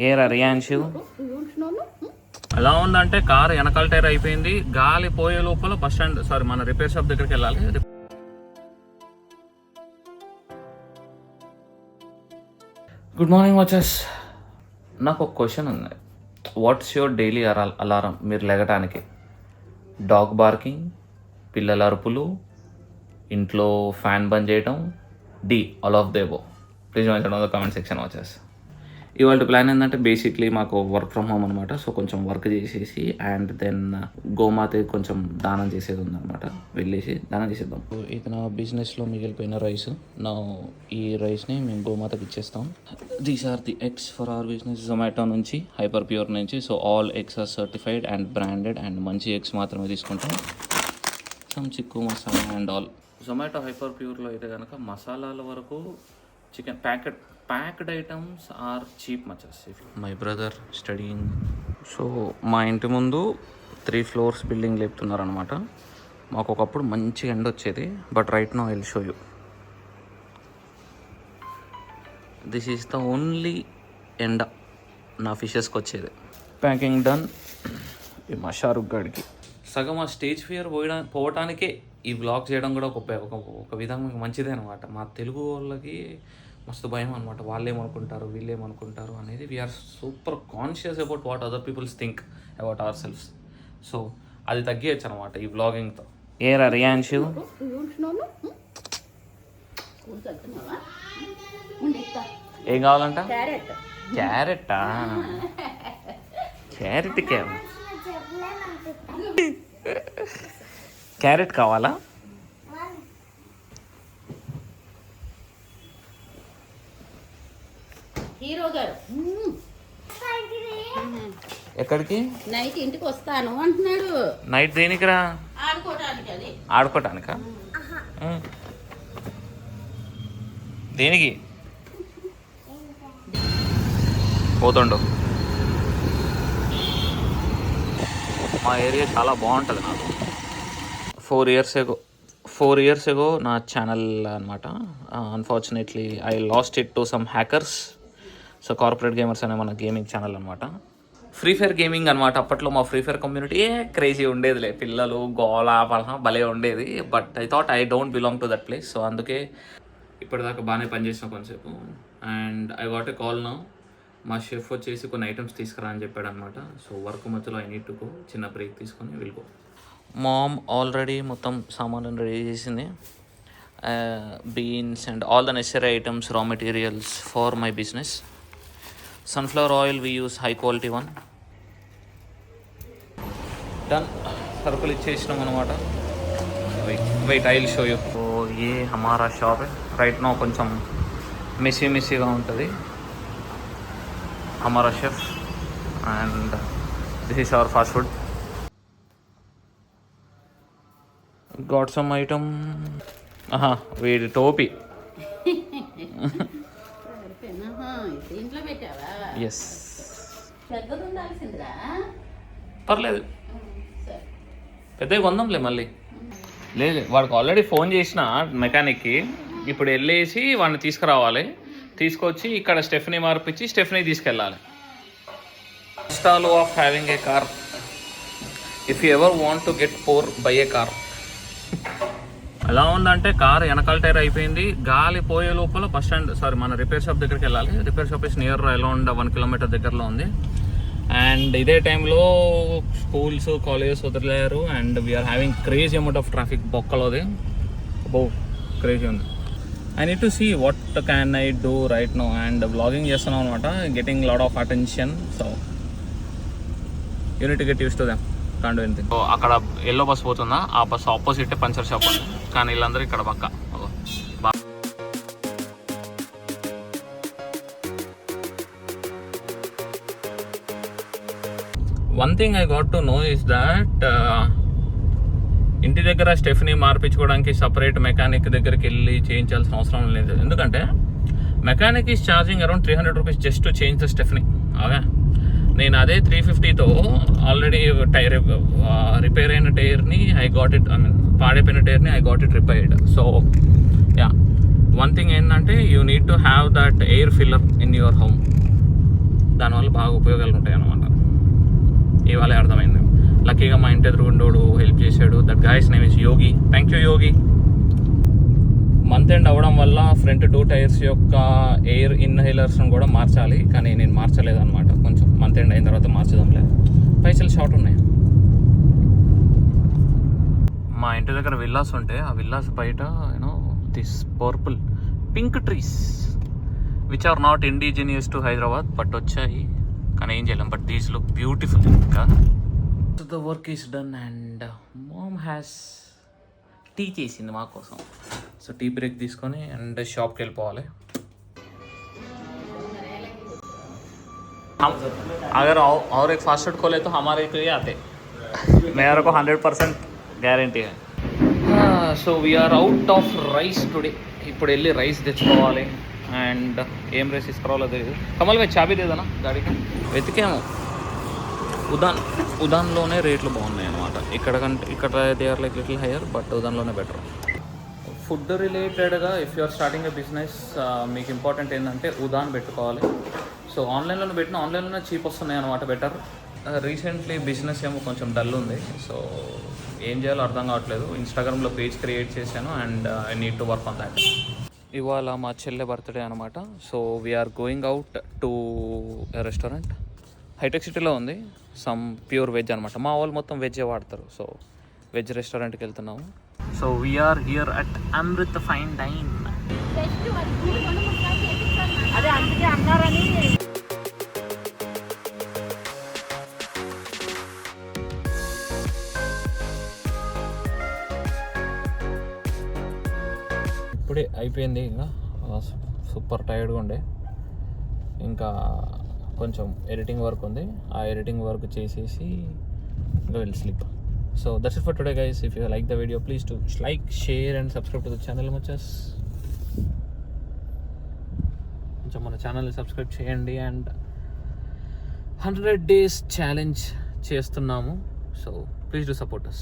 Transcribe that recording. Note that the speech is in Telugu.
ఏరా రియాన్షు ఎలా ఉందంటే కారు వెనకాల టైర్ అయిపోయింది. గాలి పోయే లోపల బస్ స్టాండ్ మన రిపేర్ షాప్ దగ్గరికి వెళ్ళాలి. Good morning watches. నాకు ఒక క్వశ్చన్ ఉంది. వాట్స్ యువర్ డైలీ అలారం మీరు లెగటానికి? డాగ్ బార్కింగ్, పిల్లల అరుపులు, ఇంట్లో ఫ్యాన్ బంద్ చేయటం, D all of the above? Please mention the comment section watches. ఇవాళ ప్లాన్ ఏంటంటే బేసిక్లీ మాకు వర్క్ ఫ్రమ్ హోమ్ అనమాట. సో కొంచెం వర్క్ చేసేసి అండ్ దెన్ గోమాత కొంచెం దానం చేసేది ఉందన్నమాట. వెళ్ళేసి దానం చేసేద్దాం. ఇది నా బిజినెస్లో మిగిలిపోయిన రైస్. నా ఈ రైస్ని మేము గోమాతకి ఇచ్చేస్తాం. These are the eggs for our business. Zomato నుంచి, హైపర్ ప్యూర్ నుంచి. So all eggs are certified and branded and మంచి ఎగ్స్ మాత్రమే తీసుకుంటాం. సమ్ చిక్కు masala and all. Zomato hyper ప్యూర్లో అయితే కనుక మసాలాల వరకు chicken packed items are cheap మచస్. My brother studying. సో మా ఇంటి ముందు 3 floors బిల్డింగ్ లేపుతున్నారనమాట. మాకు ఒకప్పుడు మంచి ఎండ వచ్చేది, but right now I will show you. This is the only ఎండ నా ఫిషెస్కి వచ్చేది. Packing done. మా షారుఖ్ గాడికి సగం ఆ స్టేజ్ ఫియర్ పోవటానికే ఈ బ్లాగ్ చేయడం కూడా ఒక విధంగా మంచిదే అనమాట. మా తెలుగు వాళ్ళకి మస్తు భయం అనమాట. వాళ్ళేమనుకుంటారు, వీళ్ళేమనుకుంటారు అనేది. We are super conscious about what other peoples think about our selfs. So అది తగ్గియచ్చు అనమాట ఈ బ్లాగింగ్తో. ఏరా రియాన్షు ఏం కావాలంట? క్యారెట్టా? క్యారెట్ కావాలా? హీరో గారు ఎక్కడికి? నైట్ ఇంటికి వస్తాను అంటున్నాడు. నైట్ దేనికి రా? ఆడుకోవడానికి. అది ఆడుకోవటానికా? దేనికి పోతుండు? మా ఏరియా చాలా బాగుంటుంది. నాకు 4 years ago నా ఛానల్ అనమాట. Unfortunately I lost it to some hackers. So corporate gamers అనే మన గేమింగ్ ఛానల్ అనమాట. ఫ్రీ ఫైర్ గేమింగ్ అనమాట. అప్పట్లో మా ఫ్రీ ఫైర్ కమ్యూనిటీ క్రేజీ ఉండేదిలే. పిల్లలు గోలా పలహ భలే ఉండేది. But I thought I don't belong to that place. So అందుకే ఇప్పటిదాకా బాగానే పనిచేసిన కొంచెంసేపు. And I what a call now. మా షెఫ్ వచ్చేసి కొన్ని ఐటమ్స్ తీసుకురా అని చెప్పాడు అనమాట. సో వర్క్ మధ్యలో ఐ నీడ్ టు గో. చిన్న బ్రేక్ తీసుకొని వెళ్ళిపో. మామ్ ఆల్రెడీ మొత్తం సామాన్లు రెడీ చేసింది. Beans and all the necessary items, raw materials for my business. Sunflower oil we use high quality one. Done. సరుకులు ఇచ్చేసినాం అనమాట. Wait I will show you. So ఏ హమారా షాప్ రైట్ నో కొంచెం మెస్సీగా ఉంటుంది. హమారా chef and this is our fast food. Got some item. వీడి టోపీ. ఇంట్లో పెట్టావా? ఎస్. పెద్దది ఉండాల్సిందిరా. పర్లేదు, పెద్దగా కొందాంలే మళ్ళీ. లేదు, వాడికి ఆల్రెడీ ఫోన్ చేసిన మెకానిక్కి. ఇప్పుడు వెళ్ళేసి వాడిని తీసుకురావాలి. తీసుకొచ్చి ఇక్కడ స్టెఫ్నీ మార్పించి స్టెఫ్నీ తీసుకెళ్ళాలి. Install of having a car. If you ever want to get poor by a car. ఎలా ఉందంటే కారు వెనకాల టైర్ అయిపోయింది. గాలి పోయే లోపల బస్ స్టాండ్ మన రిపేర్ షాప్ దగ్గరికి వెళ్ళాలి. Repair shop is near around 1 kilometer దగ్గరలో ఉంది. అండ్ ఇదే టైంలో స్కూల్స్, కాలేజెస్ వదిలేరు. And we are having crazy amount of traffic. బొక్కలోది క్రేజీ ఉంది. I need to see what can I do right now. And blogging చేస్తున్నాం అనమాట. Getting lot of attention. So you need get use to them. కాండు ఏంటి. సో అక్కడ ఎల్లో బస్ పోతుందా, ఆ బస్ ఆపోజిట్ పంచర్ షాప్ ఉంది. కానీ వీళ్ళందరూ ఇక్కడ పక్క. One thing I got to know is that ఇంటి దగ్గర స్టెఫ్నీ మార్పించుకోవడానికి సపరేట్ మెకానిక్ దగ్గరికి వెళ్ళి చేయించాల్సిన అవసరం లేదు. ఎందుకంటే mechanic is charging around 300 rupees just to change the stepney. Okay, నేను అదే 350తో ఆల్రెడీ టైర్ రిపేర్ అయిన టైర్ని పాడైపోయిన టైర్ని I got it repaired. So yeah, one thing ఏంటంటే you need to have that air filler in your home. దానివల్ల బాగా ఉపయోగాలు ఉంటాయి అన్నమాట. ఇవాళే అర్థమైంది. లక్కీగా మా ఇంటి ఎదురుగుండోడు హెల్ప్ చేశాడు. That guys name is Yogi. Thank you Yogi. Month end అవ్వడం వల్ల ఫ్రంట్ 2 టైర్స్ యొక్క ఎయిర్ ఇన్హేలర్స్ను కూడా మార్చాలి, కానీ నేను మార్చలేదు అనమాట. కొంచెం మంత్ ఎండ్ అయిన తర్వాత మార్చడంలే, పైసలు షార్ట్ ఉన్నాయి. మా ఇంటి దగ్గర విల్లాస్ ఉంటాయి. ఆ విల్లాస్ బయట you know this purple pink trees which are not indigenous to Hyderabad but వచ్చాయి, కానీ ఏం చేయలేం. But these look beautiful. ఇంకా the work is done and mom has tea చేసింది మా కోసం. సో టీ బ్రేక్ తీసుకొని అండ్ షాప్కి వెళ్ళిపోవాలి. अगर और एक फास्ट फूड खोले तो हमारे को ही आते, मेरे को 100% guarantee. So we are out of rice today. ఇప్పుడు వెళ్ళి రైస్ తెచ్చుకోవాలి. అండ్ ఏం రైస్ తీసుకురావాలో తెలియదు. కమల్ భాయ్ చాబీ లేదనా గాడికి? వెతికేమో. ఉదాన్లోనే రేట్లు బాగున్నాయి అనమాట. ఇక్కడ they are like little higher, but ఉదాన్లోనే బెటర్. ఫుడ్ రిలేటెడ్గా if you are starting a business మీకు ఇంపార్టెంట్ ఏంటంటే ఉదాన్ పెట్టుకోవాలి. సో ఆన్లైన్లోనే పెట్టిన ఆన్లైన్లోనే చీప్ వస్తున్నాయి అనమాట. బెటర్. రీసెంట్లీ బిజినెస్ ఏమో కొంచెం డల్ ఉంది. సో ఏం చేయాలో అర్థం కావట్లేదు. ఇన్స్టాగ్రామ్లో పేజ్ క్రియేట్ చేశాను and I need to work on that. ఇవాళ మా చెల్లె బర్త్డే అనమాట. So we are going out to restaurant. Hitech సిటీలో ఉంది. సమ్ ప్యూర్ వెజ్ అనమాట. మా వాళ్ళు మొత్తం వెజ్జే వాడతారు. సో వెజ్ రెస్టారెంట్కి వెళ్తున్నాము. So we are here at Amrit fine dine. అదే అందుకే అన్నారని. ఇప్పుడే అయిపోయింది. ఇంకా సూపర్ టైర్డ్గా ఉండే. ఇంకా కొంచెం ఎడిటింగ్ వర్క్ ఉంది. ఆ ఎడిటింగ్ వర్క్ చేసేసి ఇంకా వెళ్ళి sleep. So that's it for today guys. If you like the video please to like, share and subscribe to the channel మచస్. కొంచెం మన ఛానల్ని సబ్స్క్రైబ్ చేయండి. అండ్ 100 days ఛాలెంజ్ చేస్తున్నాము. So please do support us.